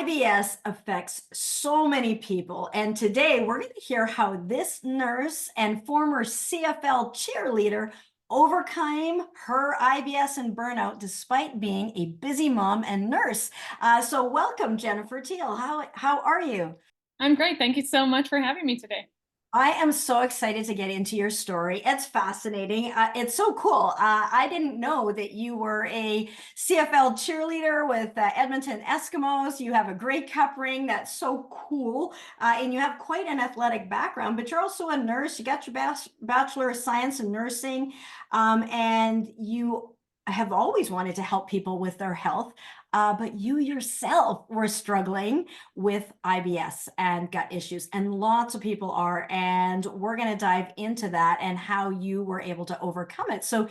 IBS affects so many people, and today we're going to hear how this nurse and former CFL cheerleader overcame her IBS and burnout despite being a busy mom and nurse. So welcome, Jennifer Teal. How are you? I'm great. Thank you so much for having me today. I am so excited to get into your story. It's fascinating. It's so cool. I didn't know that you were a CFL cheerleader with Edmonton Eskimos. You have a Grey Cup ring. That's so cool. And you have quite an athletic background, but you're also a nurse. You got your Bachelor of Science in Nursing, and you have always wanted to help people with their health. But you yourself were struggling with IBS and gut issues, and lots of people are. And we're going to dive into that and how you were able to overcome it. So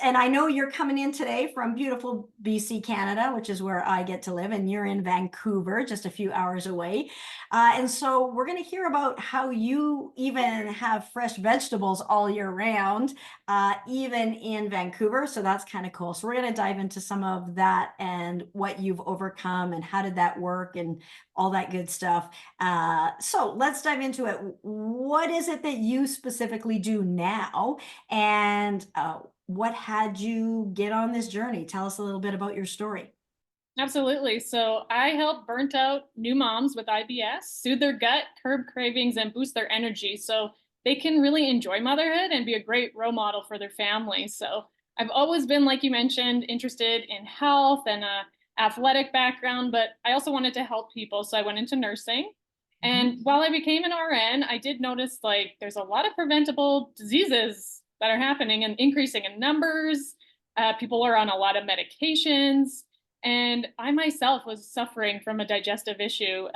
and I know you're coming in today from beautiful BC, Canada, which is where I get to live, and you're in Vancouver, just a few hours away. And so we're going to hear about how you even have fresh vegetables all year round, even in Vancouver. So that's kind of cool. So we're going to dive into some of that and what you've overcome and how did that work and all that good stuff. So let's dive into it. What is it that you specifically do now? And what had you get on this journey? Tell us a little bit about your story. Absolutely. So I help burnt out new moms with IBS soothe their gut, curb cravings, and boost their energy so they can really enjoy motherhood and be a great role model for their family. So I've always been, like you mentioned, interested in health and a athletic background, but I also wanted to help people. So I went into nursing. And Mhm. while I became an RN, I did notice like there's a lot of preventable diseases that are happening and increasing in numbers. People are on a lot of medications. And I myself was suffering from a digestive issue.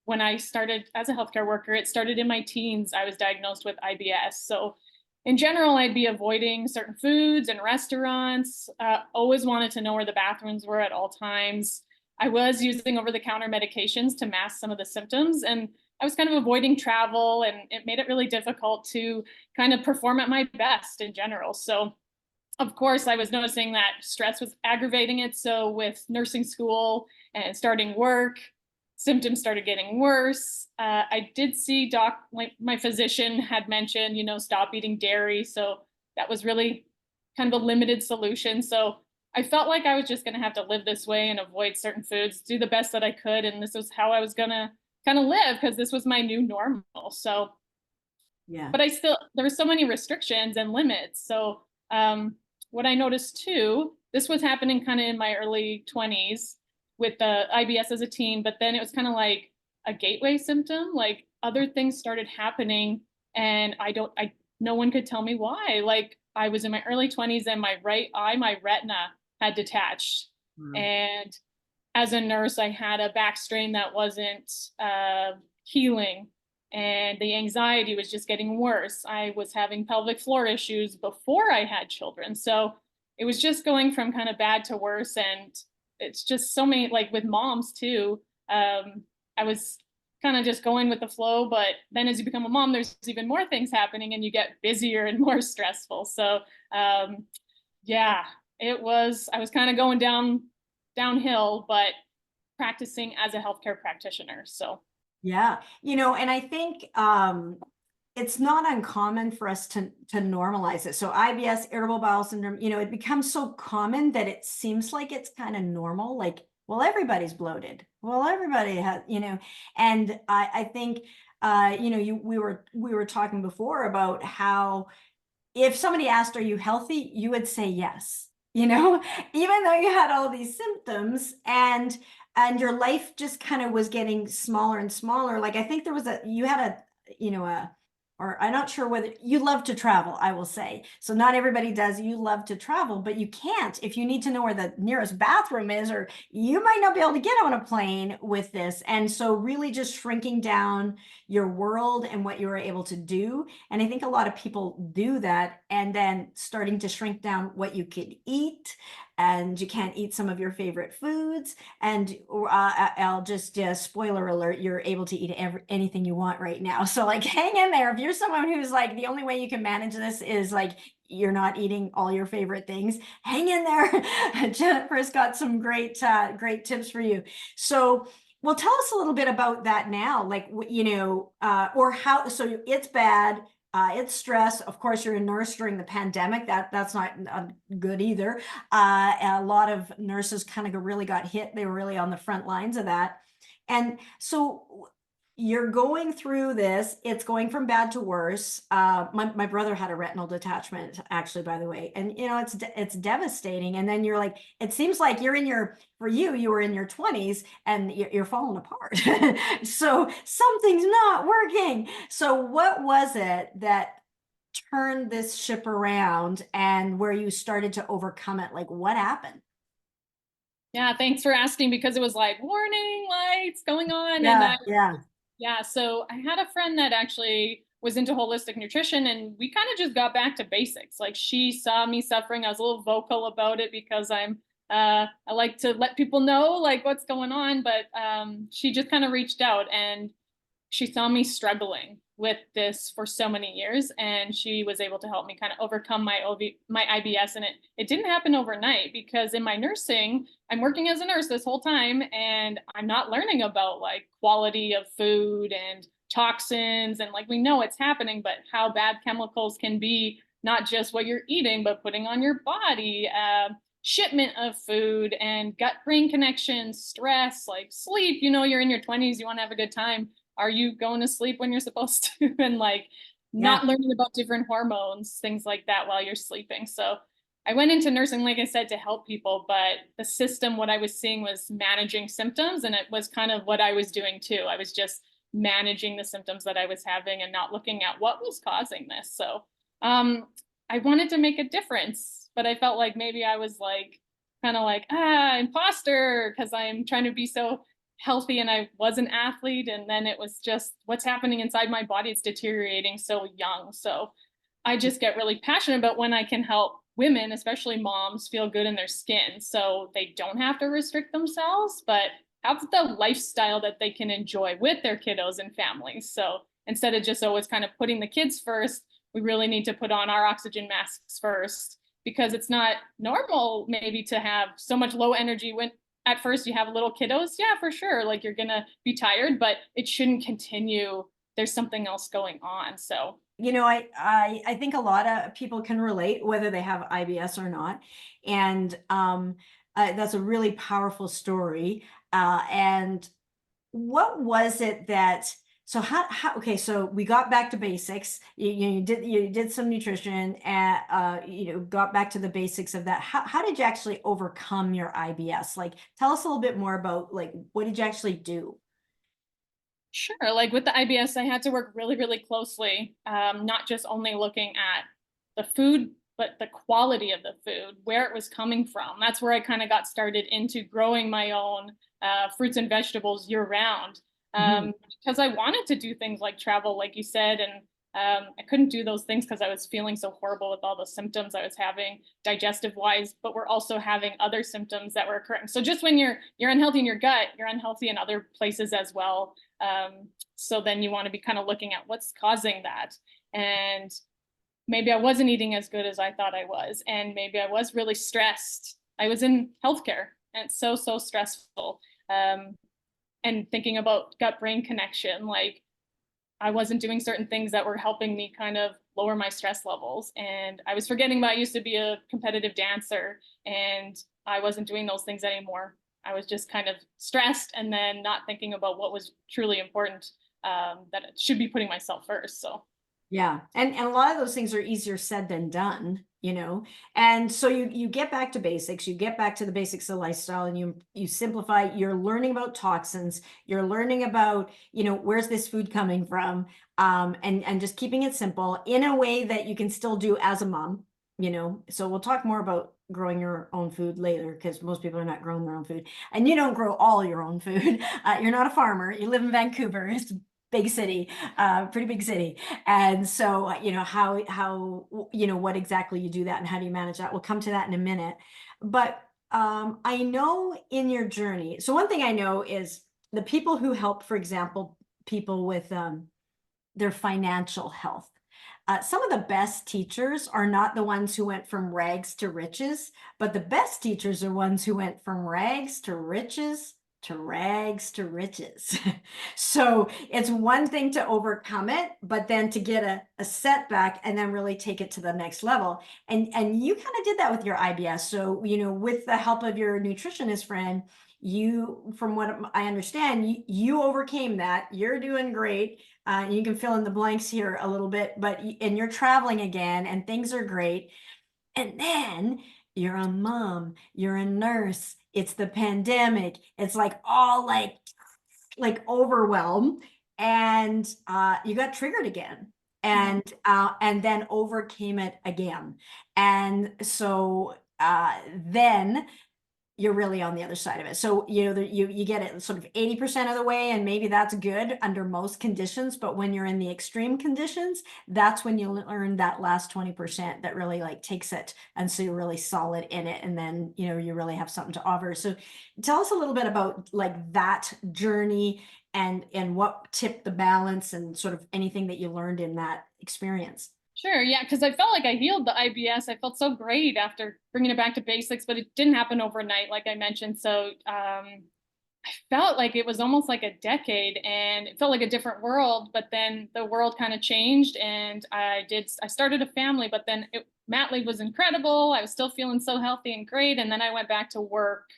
When I started as a healthcare worker, it started in my teens. I was diagnosed with IBS. So, in general, I'd be avoiding certain foods and restaurants, always wanted to know where the bathrooms were at all times. I was using over the counter medications to mask some of the symptoms. And I was kind of avoiding travel, and it made it really difficult to kind of perform at my best in general. So, of course, I was noticing that stress was aggravating it. So with nursing school and starting work, symptoms started getting worse. I did see like my physician had mentioned, stop eating dairy. So that was really kind of a limited solution. So I felt like I was just going to have to live this way and avoid certain foods, do the best that I could. And this was how I was going to kind of live because this was my new normal. So, Yeah. but there were so many restrictions and limits. So, what I noticed too, this was happening kind of in my early 20s with the IBS as a teen, but then it was kind of like a gateway symptom. Like other things started happening, and no one could tell me why. Like I was in my early 20s, and my right eye, my retina had detached. Wow. And as a nurse, I had a back strain that wasn't healing, and the anxiety was just getting worse. I was having pelvic floor issues before I had children. So it was just going from kind of bad to worse. And it's just so many, like with moms too. I was kind of just going with the flow. But then as you become a mom, there's even more things happening and you get busier and more stressful. So yeah, I was kind of going downhill, but practicing as a healthcare practitioner. So Yeah. And I think it's not uncommon for us to normalize it. So IBS, irritable bowel syndrome, it becomes so common that it seems like it's kind of normal. Like, well, everybody's bloated. Well, everybody has, and I think we were talking before about how if somebody asked, are you healthy? You would say yes, even though you had all these symptoms and your life just kind of was getting smaller and smaller. Like I think you had or I'm not sure whether you love to travel, I will say. So not everybody does. You love to travel, but you can't if you need to know where the nearest bathroom is, or you might not be able to get on a plane with this. And so really just shrinking down your world and what you were able to do. And I think a lot of people do that and then starting to shrink down what you could eat and you can't eat some of your favorite foods. And I'll just spoiler alert, you're able to eat anything you want right now. So like hang in there. If you're someone who's like the only way you can manage this is like you're not eating all your favorite things, hang in there. Jennifer's got some great tips for you. So well, tell us a little bit about that now, like, or how, so it's bad, it's stress. Of course, you're a nurse during the pandemic. That's not good either. A lot of nurses kind of really got hit. They were really on the front lines of that. And so you're going through this, it's going from bad to worse. My brother had a retinal detachment, actually, by the way. And it's devastating. And then you're like, it seems like for you, you were in your 20s and you're falling apart. So something's not working. So what was it that turned this ship around and where you started to overcome it? Like what happened? Yeah, thanks for asking because it was like warning lights going on. And Yeah, yeah. yeah, so I had a friend that actually was into holistic nutrition and we kind of just got back to basics. Like she saw me suffering. I was a little vocal about it because I like to let people know like what's going on, but she just kind of reached out and she saw me struggling with this for so many years and she was able to help me kind of overcome my IBS. And it didn't happen overnight because in my nursing I'm working as a nurse this whole time and I'm not learning about like quality of food and toxins and like we know it's happening but how bad chemicals can be, not just what you're eating but putting on your body, shipment of food and gut brain connections, stress, like sleep. You're in your 20s, you want to have a good time, are you going to sleep when you're supposed to? And like Yeah. not learning about different hormones, things like that while you're sleeping. So I went into nursing, like I said, to help people, but the system, what I was seeing was managing symptoms. And it was kind of what I was doing too. I was just managing the symptoms that I was having and not looking at what was causing this. So I wanted to make a difference, but I felt like maybe I was like, kind of like, imposter, because I'm trying to be so healthy and I was an athlete. And then it was just what's happening inside my body. It's deteriorating so young. So I just get really passionate about when I can help women, especially moms, feel good in their skin. So they don't have to restrict themselves, but have the lifestyle that they can enjoy with their kiddos and families. So instead of just always kind of putting the kids first, we really need to put on our oxygen masks first because it's not normal maybe to have so much low energy when at first you have little kiddos. Yeah, for sure. Like you're going to be tired, but it shouldn't continue. There's something else going on. So, I think a lot of people can relate whether they have IBS or not. And that's a really powerful story. And what was it that, so okay, so we got back to basics. You did some nutrition and, got back to the basics of that. How did you actually overcome your IBS? Like, tell us a little bit more about like, what did you actually do? sure. Like with the IBS, I had to work really, really closely, not just only looking at the food, but the quality of the food, where it was coming from. That's where I kind of got started into growing my own fruits and vegetables year round, Mhm. because I wanted to do things like travel, like you said, and I couldn't do those things because I was feeling so horrible with all the symptoms I was having digestive wise, but we're also having other symptoms that were occurring. So just when you're unhealthy in your gut, you're unhealthy in other places as well. So then you want to be kind of looking at what's causing that. And maybe I wasn't eating as good as I thought I was. And maybe I was really stressed. I was in healthcare and it's so, so stressful. And thinking about gut brain connection, like I wasn't doing certain things that were helping me kind of lower my stress levels. And I was forgetting that I used to be a competitive dancer and I wasn't doing those things anymore. I was just kind of stressed and then not thinking about what was truly important, that it should be putting myself first. So Yeah. And a lot of those things are easier said than done. And so you get back to basics, you get back to the basics of lifestyle and you simplify, you're learning about toxins, you're learning about, where's this food coming from, and just keeping it simple in a way that you can still do as a mom. So we'll talk more about growing your own food later because most people are not growing their own food and you don't grow all your own food. You're not a farmer, you live in Vancouver. It's a big city, pretty big city. And so, how what exactly you do that and how do you manage that? We'll come to that in a minute. But I know in your journey. So one thing I know is the people who help, for example, people with their financial health. Some of the best teachers are not the ones who went from rags to riches, but the best teachers are ones who went from rags to riches to rags to riches. So it's one thing to overcome it, but then to get a setback and then really take it to the next level. And you kind of did that with your IBS. So, with the help of your nutritionist friend, you, from what I understand, you overcame that. You're doing great. You can fill in the blanks here a little bit, and you're traveling again and things are great. And then you're a mom, you're a nurse, it's the pandemic. It's like all like overwhelm, and you got triggered again, and then overcame it again. And so then you're really on the other side of it. So, you get it sort of 80% of the way, and maybe that's good under most conditions. But when you're in the extreme conditions, that's when you learn that last 20% that really like takes it. And so you're really solid in it. And then, you really have something to offer. So tell us a little bit about like that journey and what tipped the balance and sort of anything that you learned in that experience. Sure, yeah, because I felt like I healed the IBS. I felt so great after bringing it back to basics, but it didn't happen overnight, like I mentioned. So I felt like it was almost like a decade, and it felt like a different world. But then the world kind of changed, and I started a family. But then mat leave was incredible. I was still feeling so healthy and great, and then I went back to work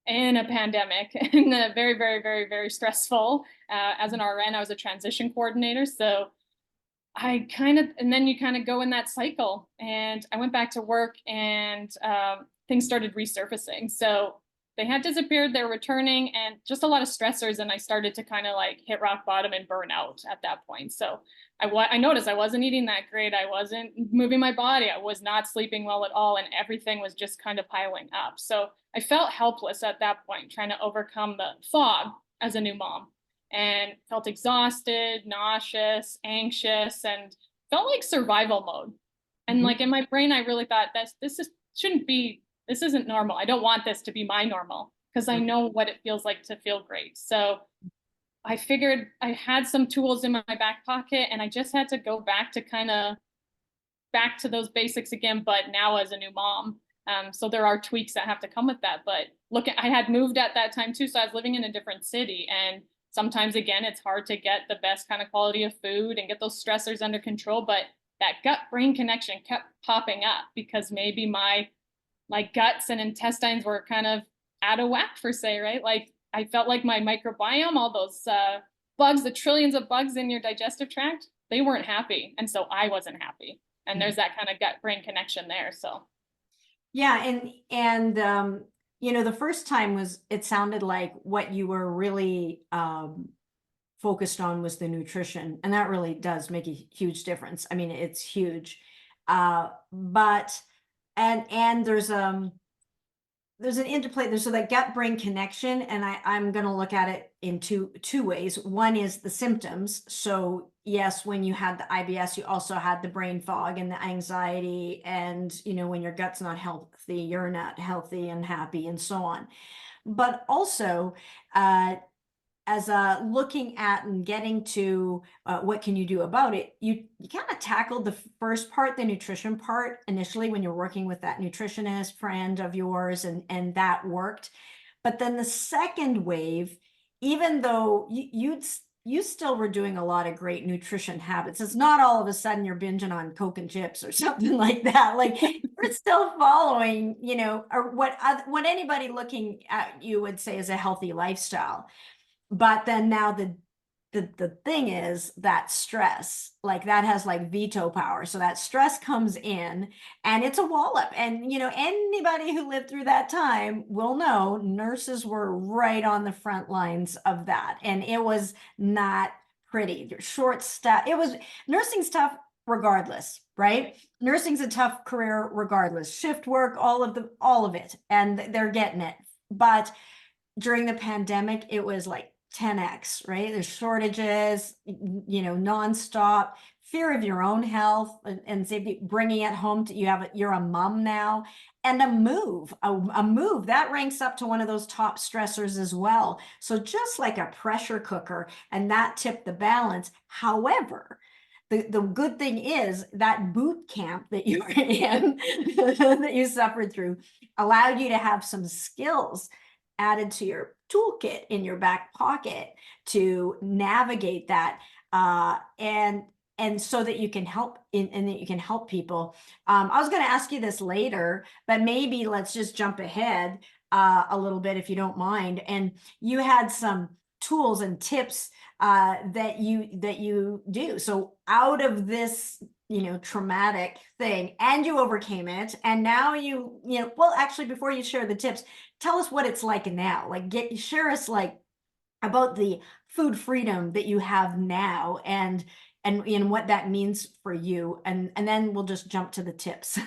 in a pandemic and very, very, very, very stressful. As an RN, I was a transition coordinator, so and then you kind of go in that cycle. And I went back to work, and things started resurfacing. So they had disappeared, they're returning, and just a lot of stressors. And I started to kind of like hit rock bottom and burn out at that point. So I noticed I wasn't eating that great. I wasn't moving my body. I was not sleeping well at all. And everything was just kind of piling up. So I felt helpless at that point, trying to overcome the fog as a new mom, and felt exhausted, nauseous, anxious, and felt like survival mode. And Mhm. like in my brain, I really thought shouldn't be, this isn't normal. I don't want this to be my normal, because I know what it feels like to feel great. So I figured I had some tools in my back pocket, and I just had to go back to back to those basics again, but now as a new mom. So there are tweaks that have to come with that. But I had moved at that time too, so I was living in a different city, and sometimes again, it's hard to get the best kind of quality of food and get those stressors under control. But that gut brain connection kept popping up, because maybe my guts and intestines were kind of out of whack, for say, right? Like I felt like my microbiome, all those bugs, the trillions of bugs in your digestive tract, they weren't happy, and so I wasn't happy. And there's that kind of gut brain connection there. So Yeah, and the first time it sounded like what you were really focused on was the nutrition, and that really does make a huge difference. I mean, it's huge. But and there's an interplay. There's so that gut brain connection, and I'm going to look at it in two ways. One is the symptoms. So yes, when you had the IBS, you also had the brain fog and the anxiety, and when your gut's not healthy, you're not healthy and happy, and so on. But also, as looking at and getting to what can you do about it, you kind of tackled the first part, the nutrition part, initially when you're working with that nutritionist friend of yours, and that worked. But then the second wave, even though you still were doing a lot of great nutrition habits, it's not all of a sudden you're binging on Coke and chips or something like that. Like you're still following, or what anybody looking at you would say is a healthy lifestyle. But then now the thing is that stress, like that has like veto power. So that stress comes in and it's a wallop. And anybody who lived through that time will know nurses were right on the front lines of that. And it was not pretty. Short staff. It was nursing's tough regardless, right? Nursing's a tough career regardless. Shift work, all of it. And they're getting it. But during the pandemic, it was like 10x, right? There's shortages, nonstop fear of your own health and safety, bringing it home to you're a mom now, and a move that ranks up to one of those top stressors as well. So just like a pressure cooker, and that tipped the balance. However, the good thing is that boot camp that you were in that you suffered through allowed you to have some skills added to your toolkit in your back pocket to navigate that, and so that you can help and that you can help people. I was going to ask you this later, but maybe let's just jump ahead a little bit if you don't mind. And you had some tools and tips that you do. So out of this, traumatic thing, and you overcame it, and now well, actually, before you share the tips, tell us what it's like now. Like, share us like about the food freedom that you have now, and what that means for you, and then we'll just jump to the tips.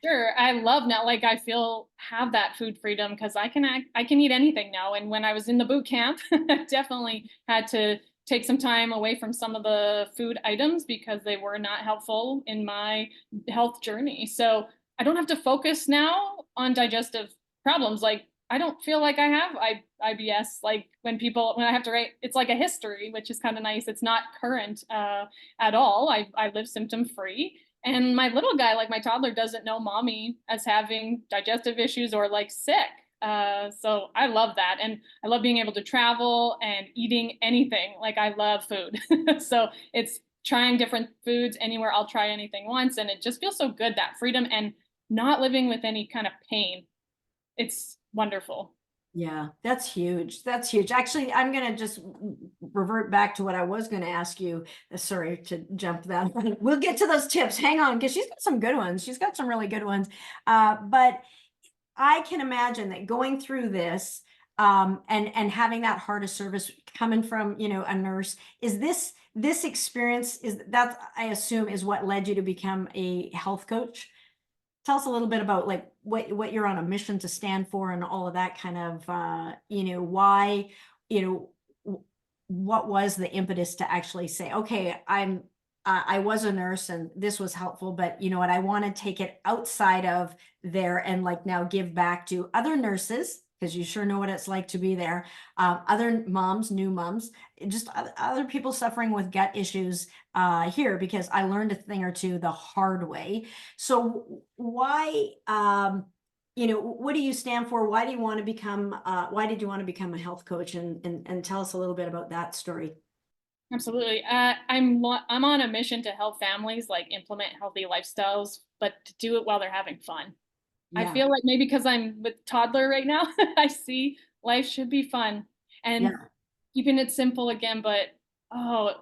Sure. I love now, like I feel have that food freedom because I can eat anything now. And when I was in the boot camp, I definitely had to take some time away from some of the food items because they were not helpful in my health journey. So I don't have to focus now on digestive problems. Like I don't feel like I have IBS. Like when I have to write, it's like a history, which is kind of nice. It's not current at all. I live symptom free. And my little guy, like my toddler, doesn't know mommy as having digestive issues or like sick. So I love that. And I love being able to travel and eating anything. Like I love food. So it's trying different foods anywhere. I'll try anything once. And it just feels so good, that freedom and not living with any kind of pain. It's wonderful. Yeah, that's huge. That's huge. Actually, I'm going to just revert back to what I was going to ask you. Sorry to jump that. We'll get to those tips. Hang on, because she's got some good ones. She's got some really good ones. But I can imagine that going through this, and having that heart of service coming from, a nurse, is this experience, is that, I assume, is what led you to become a health coach? Tell us a little bit about like what you're on a mission to stand for, and all of that kind of, why, what was the impetus to actually say, okay, I was a nurse and this was helpful, but you know what, I want to take it outside of there and like now give back to other nurses, because you sure know what it's like to be there, other moms, new moms, just other people suffering with gut issues here, because I learned a thing or two the hard way. So why, what do you stand for? Why do you want to become, why did you want to become a health coach? And tell us a little bit about that story. Absolutely. I'm on a mission to help families like implement healthy lifestyles, but to do it while they're having fun. I Yeah, feel like maybe because I'm with toddler right now, I see life should be fun and yeah, keeping it simple again, but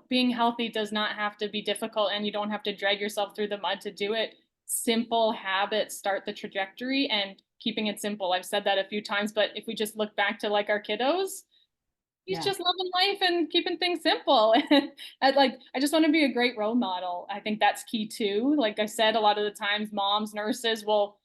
being healthy does not have to be difficult and you don't have to drag yourself through the mud to do it. Simple habits start the trajectory and keeping it simple. I've said that a few times, but if we just look back to like our kiddos, he's yeah. just loving life and keeping things simple. I just want to be a great role model. I think that's key too. Like I said, a lot of the times moms, nurses will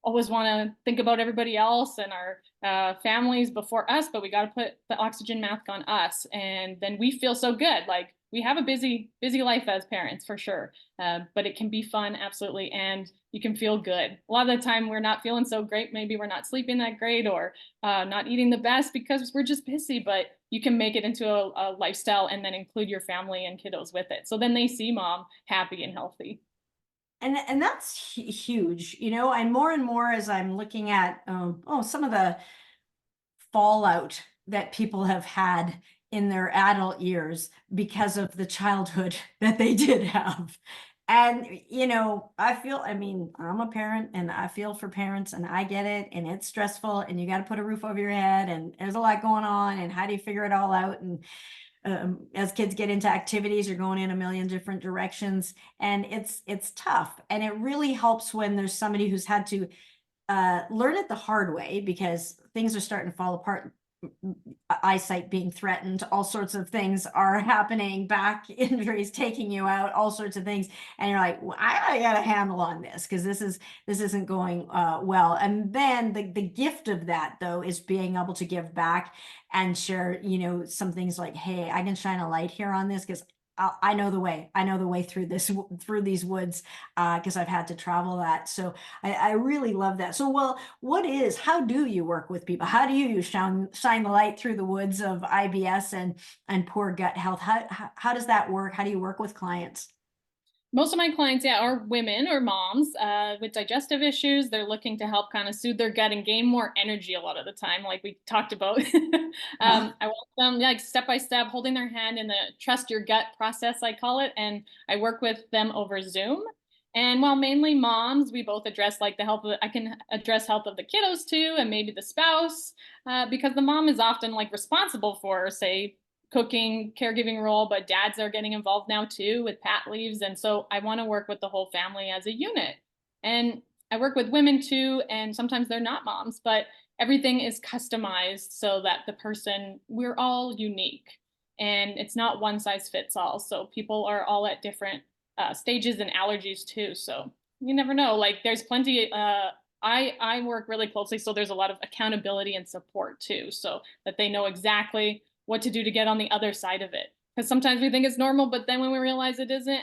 always want to think about everybody else and our families before us, but we got to put the oxygen mask on us, and then we feel so good. Like we have a busy life as parents for sure, but it can be fun, absolutely, and you can feel good. A lot of the time, we're not feeling so great. Maybe we're not sleeping that great, or not eating the best because we're just busy. But you can make it into a lifestyle, and then include your family and kiddos with it. So then they see mom happy and healthy. And that's huge, and more as I'm looking at, some of the fallout that people have had in their adult years because of the childhood that they did have. And, I mean, I'm a parent and I feel for parents and I get it. And it's stressful and you got to put a roof over your head and there's a lot going on. And how do you figure it all out? And as kids get into activities, you're going in a million different directions, and it's tough. And it really helps when there's somebody who's had to learn it the hard way, because things are starting to fall apart eyesight being threatened, all sorts of things are happening, back injuries taking you out, all sorts of things. And you're like, well, I got a handle on this because this isn't going well. And then the gift of that though is being able to give back and share, some things like, hey, I can shine a light here on this because I know the way. I know the way through through these woods, because I've had to travel that. So I really love that. So, well, how do you work with people? How do you shine the light through the woods of IBS and poor gut health? How does that work? How do you work with clients? Most of my clients, yeah, are women or moms with digestive issues. They're looking to help kind of soothe their gut and gain more energy a lot of the time, like we talked about. I walk them like step by step, holding their hand in the trust your gut process, I call it. And I work with them over Zoom. And while mainly moms, we both address like the health of, I can address health of the kiddos too, and maybe the spouse, because the mom is often like responsible for, say, cooking, caregiving role, but dads are getting involved now too with pat leaves. And so I want to work with the whole family as a unit. And I work with women too, and sometimes they're not moms, but everything is customized so that we're all unique and it's not one size fits all. So people are all at different stages and allergies too. So you never know. Like there's plenty. I work really closely, so there's a lot of accountability and support too, so that they know exactly what to do to get on the other side of it. Because sometimes we think it's normal, but then when we realize it isn't,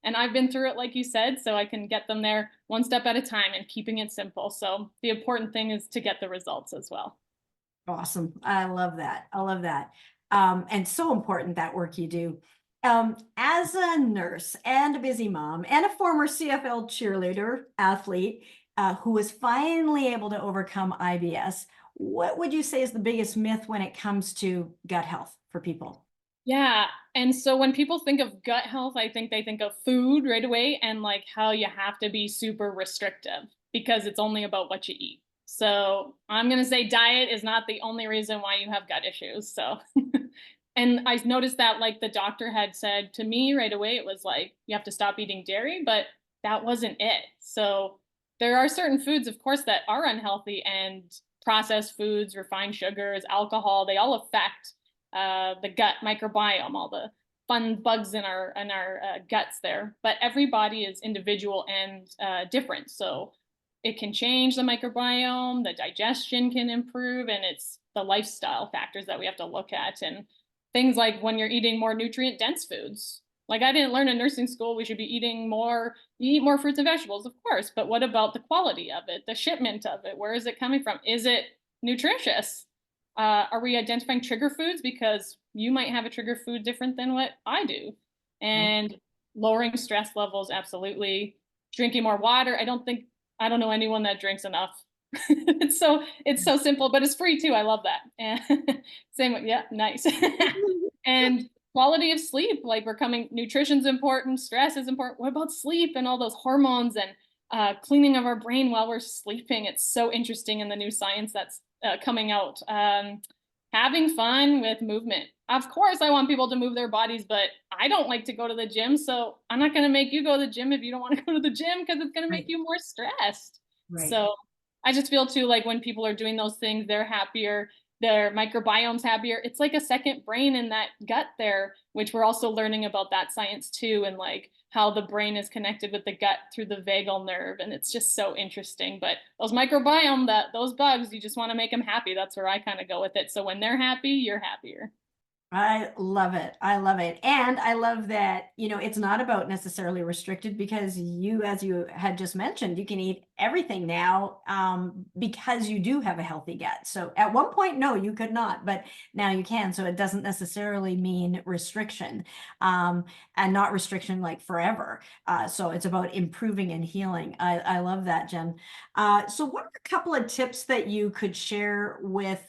and I've been through it, like you said, so I can get them there one step at a time and keeping it simple. So the important thing is to get the results as well. Awesome. I love that. I love that. And so important that work you do. As a nurse and a busy mom and a former CFL cheerleader athlete, who was finally able to overcome IBS, what would you say is the biggest myth when it comes to gut health for people? Yeah. And so when people think of gut health, I think they think of food right away and like how you have to be super restrictive because it's only about what you eat. So I'm going to say diet is not the only reason why you have gut issues. So, and I noticed that like the doctor had said to me right away, it was like, you have to stop eating dairy, but that wasn't it. So there are certain foods, of course, that are unhealthy and processed foods, refined sugars, alcohol, they all affect the gut microbiome, all the fun bugs in our guts there. But every body is individual and different, so it can change the microbiome, the digestion can improve, and it's the lifestyle factors that we have to look at, and things like when you're eating more nutrient dense foods. Like I didn't learn in nursing school we should be eating more, you eat more fruits and vegetables, of course, but what about the quality of it, the shipment of it? Where is it coming from? Is it nutritious? Are we identifying trigger foods? Because you might have a trigger food different than what I do. Right. And lowering stress levels, absolutely. Drinking more water. I don't know anyone that drinks enough. It's so simple, but it's free too. I love that. And same, yeah, nice. And quality of sleep, like nutrition's important, stress is important. What about sleep and all those hormones and cleaning of our brain while we're sleeping? It's so interesting in the new science that's coming out. Having fun with movement. Of course, I want people to move their bodies, but I don't like to go to the gym. So I'm not going to make you go to the gym if you don't want to go to the gym because it's going to make Right. you more stressed. Right. So I just feel too like when people are doing those things, they're happier, their microbiome's happier. It's like a second brain in that gut there, which we're also learning about that science too, and like how the brain is connected with the gut through the vagal nerve. And it's just so interesting. But those microbiome, those bugs, you just want to make them happy. That's where I kind of go with it. So when they're happy, you're happier. I love it. I love it. And I love that, it's not about necessarily restricted because as you had just mentioned, you can eat everything now, because you do have a healthy gut. So at one point, no, you could not, but now you can. So it doesn't necessarily mean restriction, and not restriction like forever. So it's about improving and healing. I love that, Jen. So what are a couple of tips that you could share with,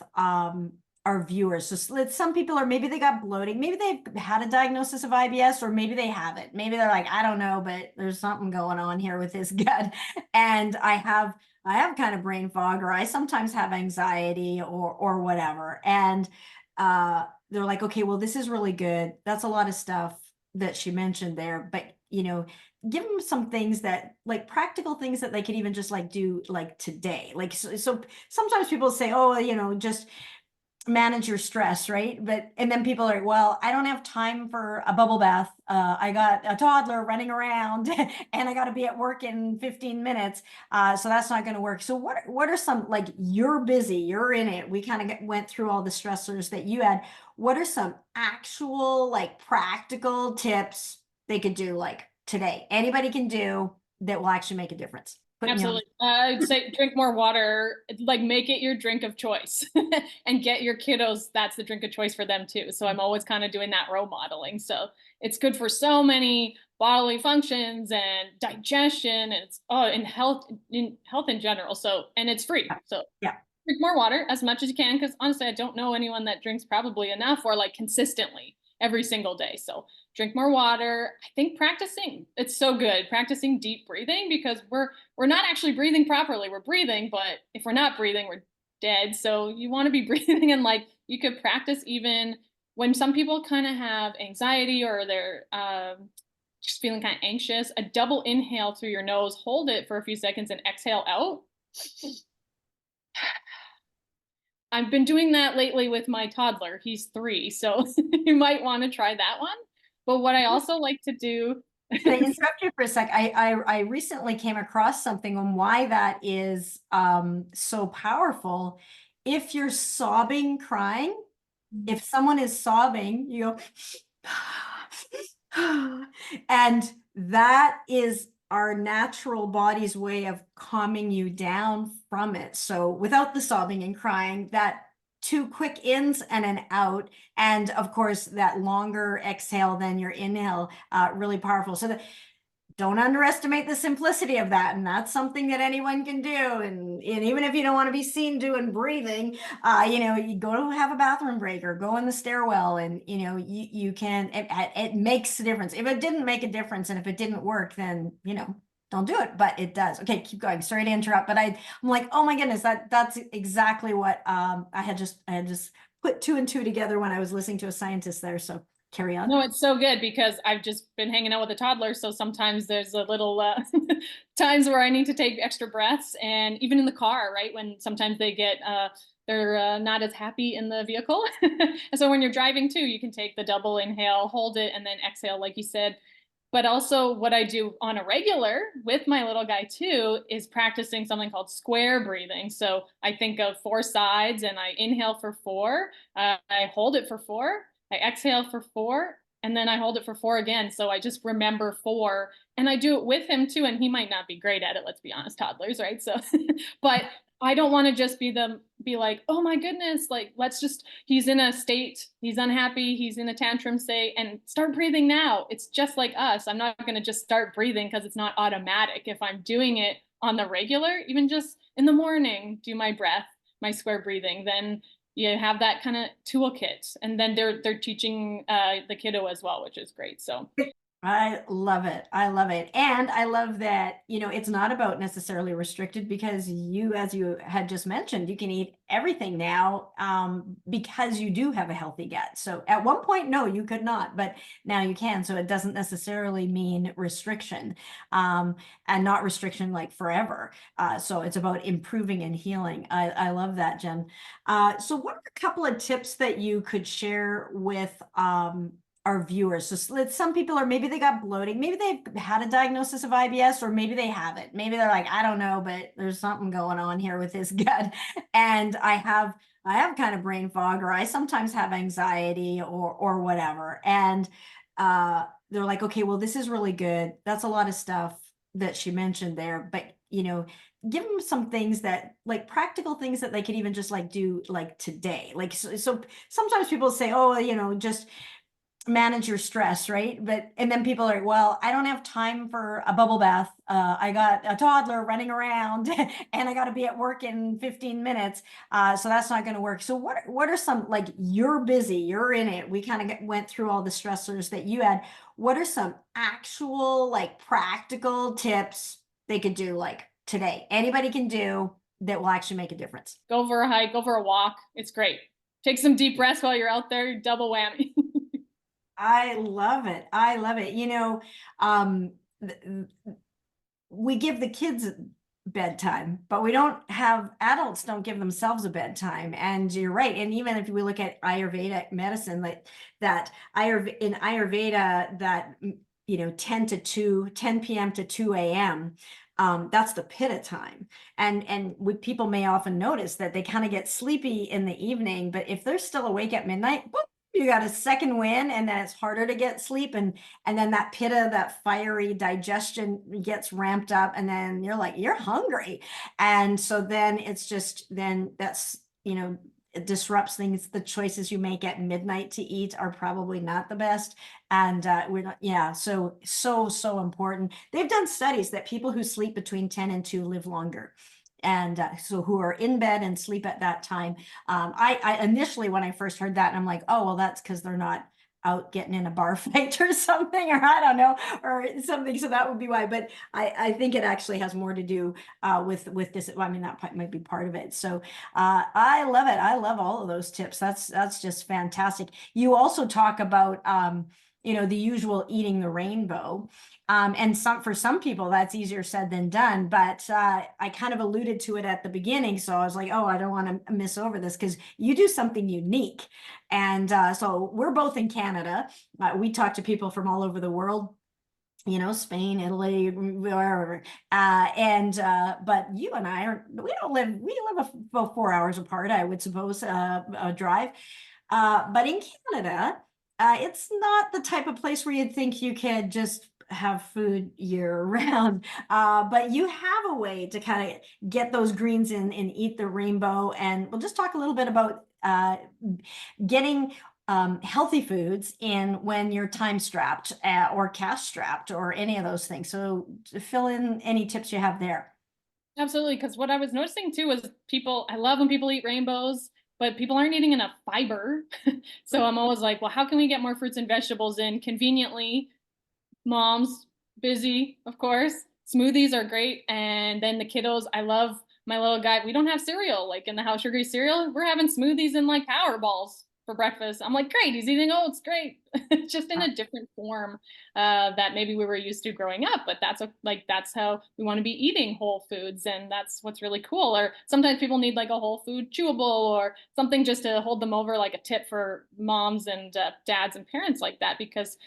our viewers? So some people are, maybe they got bloating, maybe they've had a diagnosis of IBS, or maybe they haven't. Maybe they're like, I don't know, but there's something going on here with his gut. And I have kind of brain fog, or I sometimes have anxiety or whatever. And they're like, okay, well, this is really good. That's a lot of stuff that she mentioned there, but give them some things that, like, practical things that they could even just like do like today. Like, so sometimes people say, oh, just manage your stress, right? But and then people are like, well, I don't have time for a bubble bath. I got a toddler running around, and I got to be at work in 15 minutes. So that's not going to work. So what are some, like, you're busy, you're in it. We kind of went through all the stressors that you had. What are some actual, like, practical tips they could do, like, today? Anybody can do that will actually make a difference. Put me on. Absolutely. I'd say drink more water, like make it your drink of choice and get your kiddos, that's the drink of choice for them too. So I'm always kind of doing that role modeling. So it's good for so many bodily functions and digestion and it's in health in general. So and it's free. So Yeah. drink more water as much as you can because honestly, I don't know anyone that drinks probably enough or like consistently every single day. So drink more water. I think practicing, it's so good. Practicing deep breathing because we're not actually breathing properly. We're breathing, but if we're not breathing, we're dead. So you want to be breathing and like you could practice even when some people kind of have anxiety or they're just feeling kind of anxious, a double inhale through your nose, hold it for a few seconds and exhale out. I've been doing that lately with my toddler. He's 3, so you might want to try that one. But what I also like to do, Can I interrupt you for a sec? I recently came across something on why that is so powerful. If you're sobbing, crying, if someone is sobbing, you go, and that is our natural body's way of calming you down from it. So without the sobbing and crying, that 2 quick ins and an out, and of course that longer exhale than your inhale, really powerful. So don't underestimate the simplicity of that, and that's something that anyone can do. And even if you don't want to be seen doing breathing, you go to have a bathroom break or go in the stairwell, and you can. It makes a difference. If it didn't make a difference, and if it didn't work, then don't do it. But it does. Okay, keep going. Sorry to interrupt, but I'm like, oh my goodness, that's exactly what I had just put two and two together when I was listening to a scientist there. So carry on. no, it's so good because I've just been hanging out with a toddler. So sometimes there's a little times where I need to take extra breaths. And even in the car, right? When sometimes they're not as happy in the vehicle. And so when you're driving too, you can take the double inhale, hold it, and then exhale, like you said. But also what I do on a regular with my little guy too is practicing something called square breathing. So I think of 4 sides and I inhale for 4, I hold it for 4, I exhale for 4, and then I hold it for 4 again. So I just remember 4 and I do it with him too. And he might not be great at it, let's be honest, toddlers, right? So, but I don't want to just be like, oh my goodness, like he's in a state, he's unhappy, he's in a tantrum state, and start breathing now. It's just like us. I'm not going to just start breathing because it's not automatic. If I'm doing it on the regular, even just in the morning, do my breath, my square breathing, then you have that kind of toolkit. And then they're teaching the kiddo as well, which is great. So I love it. I love it. And I love that, it's not about necessarily restricted, because as you had just mentioned, you can eat everything now, because you do have a healthy gut. So at one point, no, you could not, but now you can. So it doesn't necessarily mean restriction, and not restriction like forever. So it's about improving and healing. I love that, Jen. So what are a couple of tips that you could share with, our viewers? So some people are, maybe they got bloating, maybe they've had a diagnosis of IBS, or maybe they haven't. Maybe they're like, I don't know, but there's something going on here with his gut, and I have kind of brain fog, or I sometimes have anxiety, or whatever. And they're like, okay, well, this is really good. That's a lot of stuff that she mentioned there, but give them some things that, like, practical things that they could even just like do like today. Like, so sometimes people say, oh, just manage your stress, right? But and then people are, well, I don't have time for a bubble bath. I got a toddler running around, and I got to be at work in 15 minutes. So that's not going to work. So what are some, like, you're busy, you're in it. We kind of went through all the stressors that you had. What are some actual, like, practical tips they could do, like, today? Anybody can do that will actually make a difference. go for a hike, go for a walk. It's great. Take some deep breaths while you're out there, double whammy. I love it. I love it. Um, th- we give the kids bedtime, but we don't have adults don't give themselves a bedtime. And you're right. And even if we look at Ayurvedic medicine, like that in Ayurveda, that 10 to 2, 10 p.m. to 2 a.m. That's the pitta time. And people may often notice that they kind of get sleepy in the evening, but if they're still awake at midnight, boop, you got a second win, and then it's harder to get sleep. And then that pitta, that fiery digestion gets ramped up, and then you're hungry. And so then it's just, then that's, it disrupts things. The choices you make at midnight to eat are probably not the best. And we're not, yeah, so important. They've done studies that people who sleep between 10 and 2 live longer. And so who are in bed and sleep at that time. I initially, when I first heard that, and I'm like, oh, well, that's because they're not out getting in a bar fight or something, or I don't know, or something. So that would be why. But I think it actually has more to do with this. I mean, that might be part of it. So I love it. I love all of those tips. That's just fantastic. You also talk about the usual eating the rainbow. And for some people, that's easier said than done. But I kind of alluded to it at the beginning. So I was like, oh, I don't want to miss over this because you do something unique. And so we're both in Canada. We talk to people from all over the world, Spain, Italy, wherever. But you and I we live about 4 hours apart, I would suppose, a drive. But in Canada, it's not the type of place where you'd think you could just have food year round. But you have a way to kind of get those greens in and eat the rainbow. And we'll just talk a little bit about getting healthy foods in when you're time strapped or cash strapped or any of those things. So fill in any tips you have there. Absolutely, because what I was noticing too was I love when people eat rainbows, but people aren't eating enough fiber. So I'm always like, well, how can we get more fruits and vegetables in conveniently? Moms, busy, of course. Smoothies are great. And then the kiddos, I love my little guy. We don't have cereal like in the house, sugary cereal. We're having smoothies and like power balls for breakfast. I'm like, great, he's eating oats, great. Just in a different form that maybe we were used to growing up. But that's how we want to be eating whole foods, and that's what's really cool. Or sometimes people need like a whole food chewable or something just to hold them over, like a tip for moms and dads and parents like that, because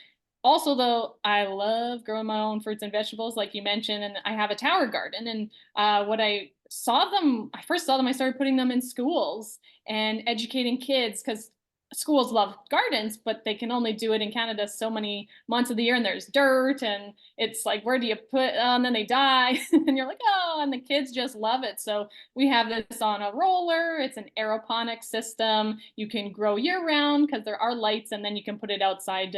also, though, I love growing my own fruits and vegetables, like you mentioned, and I have a tower garden. And I first saw them, I started putting them in schools and educating kids because schools love gardens, but they can only do it in Canada so many months of the year, and there's dirt, and it's like, where do you put? And then they die, and you're like, oh, and the kids just love it. So we have this on a roller. It's an aeroponic system. You can grow year round because there are lights, and then you can put it outside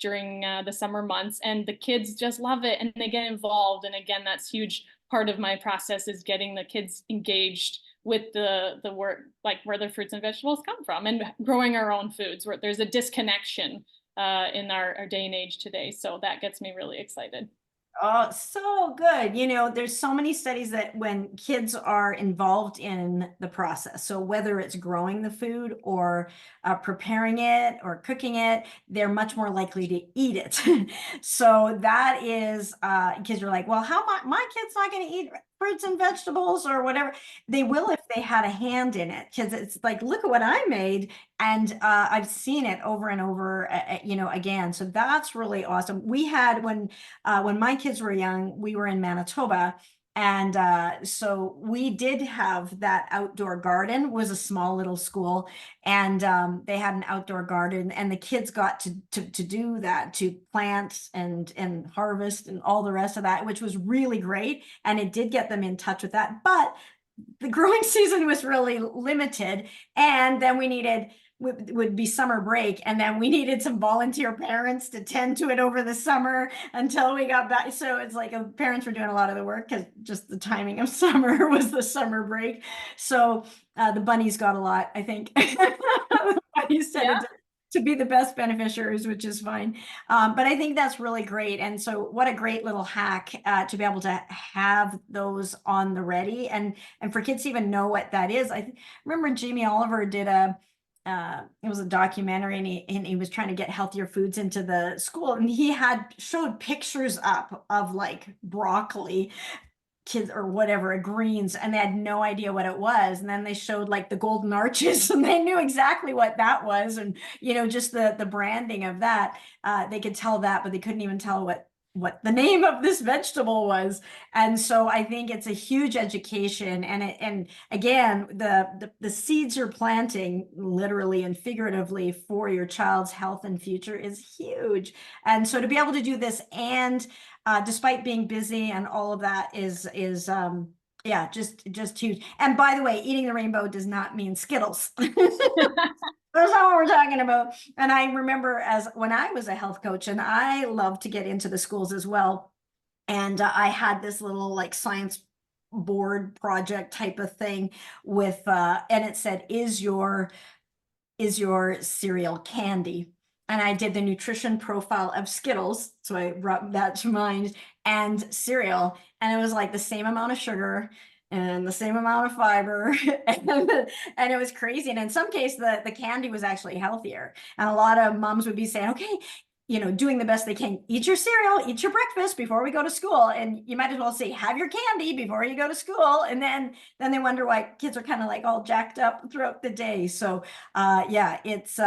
during the summer months, and the kids just love it and they get involved. And again, that's huge part of my process is getting the kids engaged with the work, like where the fruits and vegetables come from, and growing our own foods, where there's a disconnection in our day and age today. So that gets me really excited. Oh, so good. There's so many studies that when kids are involved in the process, so whether it's growing the food or preparing it or cooking it, they're much more likely to eat it. So that is because you're like, well, how my kid's not going to eat fruits and vegetables or whatever. They will if they had a hand in it, because it's like, look at what I made. And I've seen it over and over, again. So that's really awesome. We had when my kids were young, we were in Manitoba. And so we did have that outdoor garden, was a small little school, and they had an outdoor garden, and the kids got to do that, to plant and harvest and all the rest of that, which was really great. And it did get them in touch with that. But the growing season was really limited. And then would be summer break, and then we needed some volunteer parents to tend to it over the summer until we got back. So it's like parents were doing a lot of the work because just the timing of summer was the summer break. So the bunnies got a lot, I think. The bunnies tended to be the best beneficiaries, which is fine. But I think that's really great. And so what a great little hack to be able to have those on the ready, and for kids to even know what that is. I remember Jamie Oliver did it was a documentary, and he was trying to get healthier foods into the school, and he showed pictures up of like broccoli kids or whatever, a greens, and they had no idea what it was. And then they showed like the golden arches and they knew exactly what that was. And, just the branding of that, they could tell that, but they couldn't even tell what the name of this vegetable was. And so I think it's a huge education. And again, the seeds you're planting literally and figuratively for your child's health and future is huge. And so to be able to do this, and despite being busy and all of that, is yeah, just huge. And by the way, eating the rainbow does not mean Skittles. That's not what we're talking about. And I remember as when I was a health coach, and I love to get into the schools as well. And I had this little like science board project type of thing with, and it said, is your cereal candy? And I did the nutrition profile of Skittles. So I brought that to mind, and cereal. And it was like the same amount of sugar and the same amount of fiber. And it was crazy. And in some cases, the candy was actually healthier. And a lot of moms would be saying, okay, doing the best they can. Eat your cereal, eat your breakfast before we go to school. And you might as well say, have your candy before you go to school. And then they wonder why kids are kind of like all jacked up throughout the day. So yeah, it's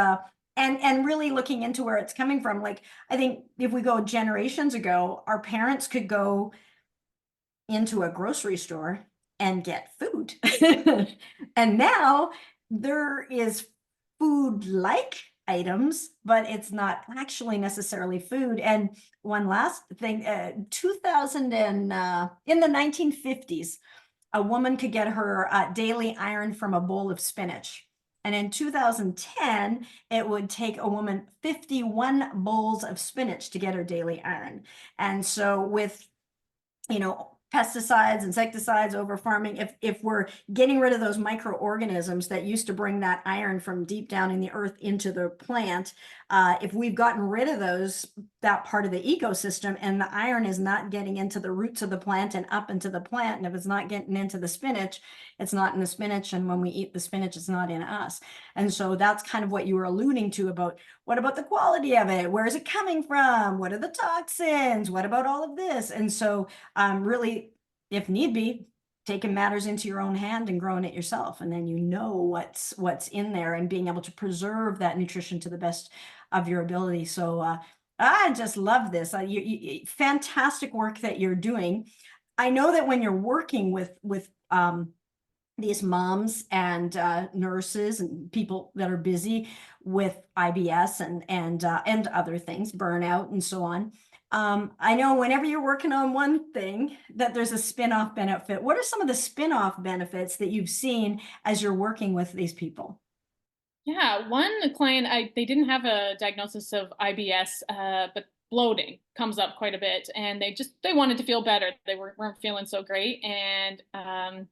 and really looking into where it's coming from. Like, I think if we go generations ago, our parents could go into a grocery store and get food. And now there is food like items, but it's not actually necessarily food. And one last thing, 2000 and in the 1950s, a woman could get her daily iron from a bowl of spinach. And in 2010, it would take a woman 51 bowls of spinach to get her daily iron. And so with pesticides, insecticides, over farming, if we're getting rid of those microorganisms that used to bring that iron from deep down in the earth into the plant, if we've gotten rid of that part of the ecosystem, and the iron is not getting into the roots of the plant and up into the plant, and if it's not getting into the spinach, it's not in the spinach, and when we eat the spinach, it's not in us. And so that's kind of what you were alluding to about, what about the quality of it? Where is it coming from? What are the toxins? What about all of this? And so really, if need be, taking matters into your own hand and growing it yourself. And then what's in there, and being able to preserve that nutrition to the best of your ability. So I just love this. Fantastic work that you're doing. I know that when you're working with these moms and nurses and people that are busy with IBS and other things, burnout and so on. I know whenever you're working on one thing, that there's a spin-off benefit. What are some of the spin-off benefits that you've seen as you're working with these people? Yeah, one client, they didn't have a diagnosis of IBS, but bloating comes up quite a bit, and they wanted to feel better. They weren't feeling so great, and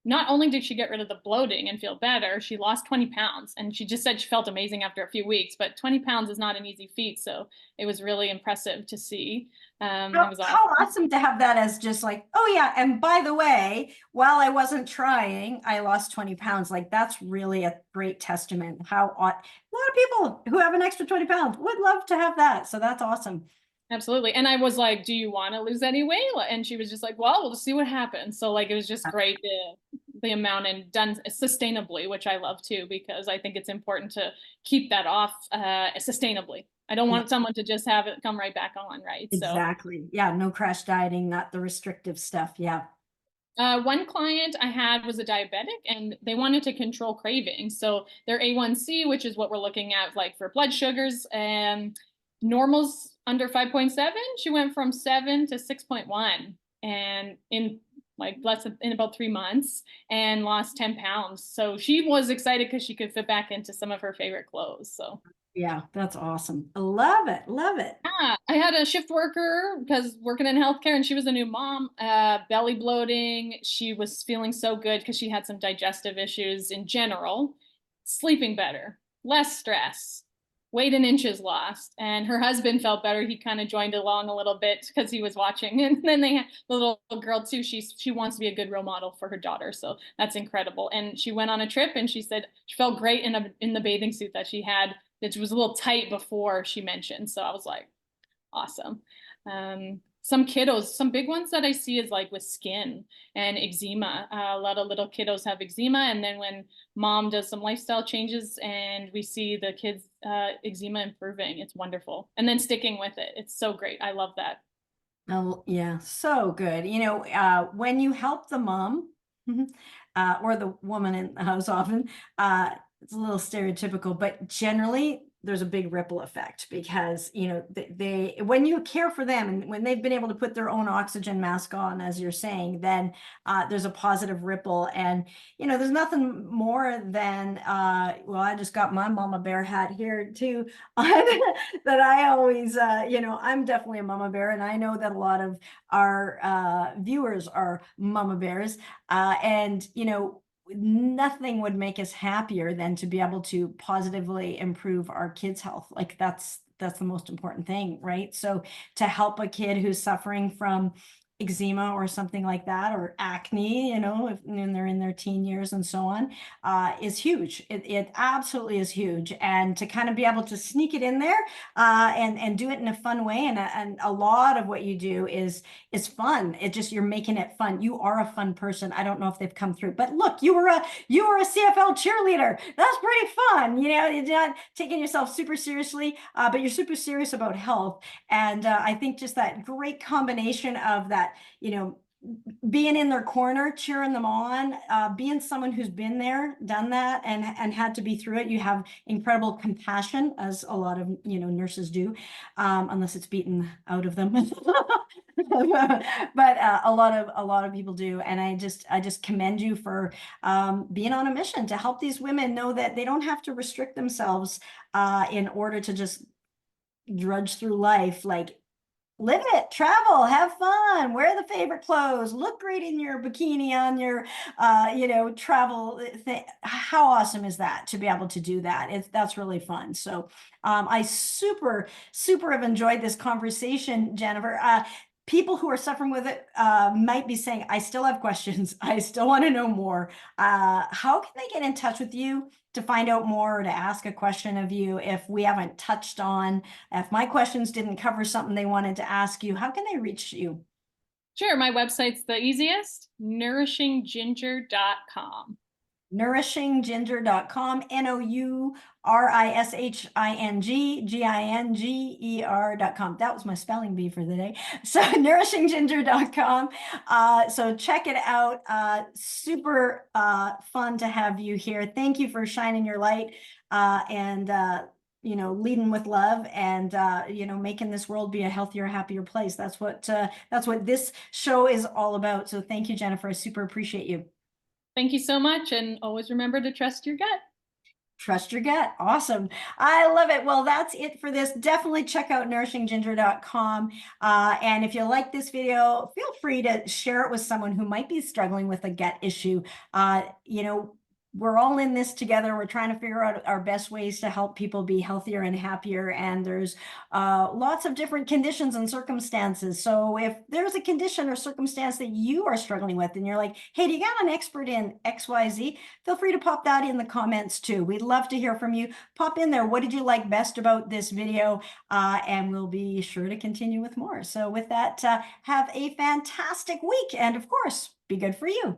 not only did she get rid of the bloating and feel better, she lost 20 pounds. And she just said she felt amazing after a few weeks, but 20 pounds is not an easy feat. So it was really impressive to see. It was How awesome. awesome to have that as just like, oh yeah, and by the way, while I wasn't trying, I lost 20 pounds. Like, that's really a great testament. A lot of people who have an extra 20 pounds would love to have that. So that's awesome. Absolutely. And I was like, do you want to lose any weight? And she was just like, well, we'll just see what happens. So like, it was just great, the amount, and done sustainably, which I love too, because I think it's important to keep that off sustainably. I don't Yeah, want someone to just have it come right back on, right? So exactly. Yeah, no crash dieting, not the restrictive stuff. Yeah. one client I had was a diabetic, and they wanted to control cravings. So their A1C, which is what we're looking at, like for blood sugars, and normals under 5.7, she went from 7 to 6.1, and in like in about 3 months, and lost 10 pounds. So she was excited because she could fit back into some of her favorite clothes. So Yeah, that's awesome. I love it. Love it. yeah, I had a shift worker because working in healthcare, and she was a new mom, belly bloating. She was feeling so good because she had some digestive issues in general, sleeping better, less stress, weight and inches lost. And her husband felt better. He kind of joined along a little bit because he was watching. And then they had the little girl too. She wants to be a good role model for her daughter. So that's incredible. And she went on a trip, and she said she felt great in the bathing suit that she had. It was a little tight before, she mentioned. So I was like, awesome. some kiddos, some big ones that I see is like with skin and eczema. A lot of little kiddos have eczema, and then when mom does some lifestyle changes and we see the kids' eczema improving, it's wonderful. And then sticking with it, it's so great. I love that. Oh, yeah, so good. When you help the mom, or the woman in the house often, it's a little stereotypical, but generally there's a big ripple effect because, when you care for them and when they've been able to put their own oxygen mask on, as you're saying, then there's a positive ripple. And, there's nothing more than, well, I just got my mama bear hat here too, that I always, I'm definitely a mama bear, and I know that a lot of our viewers are mama bears. And nothing would make us happier than to be able to positively improve our kids' health. Like that's the most important thing, right? So to help a kid who's suffering from eczema or something like that, or acne, when they're in their teen years and so on, is huge. It absolutely is huge. And to kind of be able to sneak it in there, and do it in a fun way. And a lot of what you do is fun. It just, you're making it fun. You are a fun person. I don't know if they've come through, but look, you were a CFL cheerleader. That's pretty fun. You're not taking yourself super seriously, but you're super serious about health. And I think just that great combination of that, being in their corner, cheering them on, being someone who's been there, done that, and had to be through it. You have incredible compassion, as a lot of nurses do, unless it's beaten out of them. But a lot of people do, and I just commend you for being on a mission to help these women know that they don't have to restrict themselves in order to just drudge through life. Like, live it, travel, have fun, wear the favorite clothes, look great in your bikini on your travel thing. How awesome is that to be able to do that? That's really fun. So I super have enjoyed this conversation, Jennifer. People who are suffering with it might be saying, I still have questions. I still want to know more. How can they get in touch with you to find out more, or to ask a question of you if we haven't touched on, if my questions didn't cover something they wanted to ask you? How can they reach you? Sure, my website's the easiest, nourishingginger.com. Nourishingginger.com, nourishingginger.com. That was my spelling bee for the day. So nourishingginger.com. So check it out. Super fun to have you here. Thank you for shining your light, and leading with love, and making this world be a healthier, happier place. That's what this show is all about. So thank you, Jennifer. I super appreciate you. Thank you so much, and always remember to trust your gut. Trust your gut. Awesome. I love it. Well, that's it for this. Definitely check out nourishingginger.com. And if you like this video, feel free to share it with someone who might be struggling with a gut issue. We're all in this together. We're trying to figure out our best ways to help people be healthier and happier. And there's lots of different conditions and circumstances. So if there's a condition or circumstance that you are struggling with and you're like, hey, do you got an expert in XYZ? Feel free to pop that in the comments too. We'd love to hear from you. Pop in there. What did you like best about this video? And we'll be sure to continue with more. So with that, have a fantastic week. And of course, be good for you.